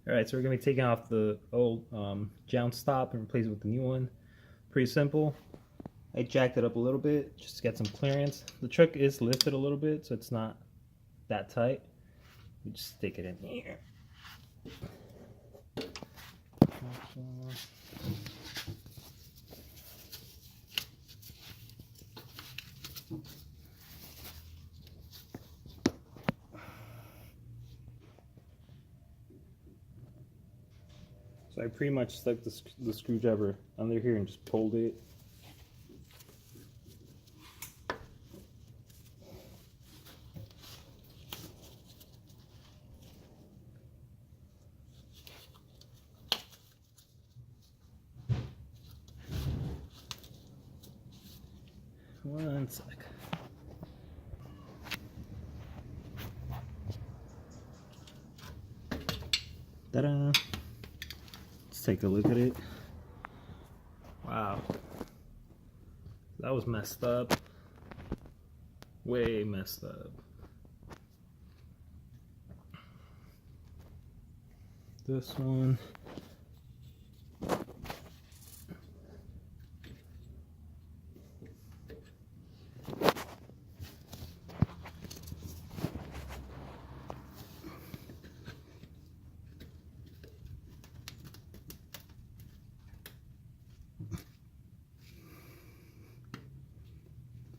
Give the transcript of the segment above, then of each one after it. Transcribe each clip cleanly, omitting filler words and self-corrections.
Alright, so we're going to be taking off the old Jounce stop and replace it with the new one. Pretty simple. I jacked it up a little bit just to get some clearance. The truck is lifted a little bit, so it's not that tight. We just stick it in here. So I pretty much stuck the screwdriver under here and just pulled it. One sec. Ta-da! Let's take a look at it. Wow. That was messed up. Way messed up. This one.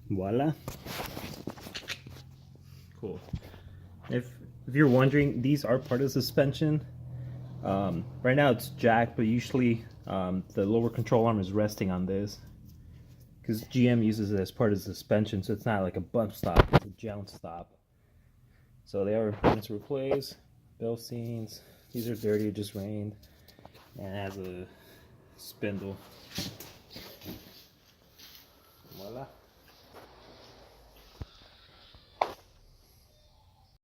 Voila. Cool. If you're wondering, these are part of the suspension. Right now it's jacked, but usually the lower control arm is resting on this because GM uses it as part of the suspension, so it's not like a bump stop, it's a Jounce stop. So they are going to replace bell seams. These are dirty, it just rained, and it has a spindle.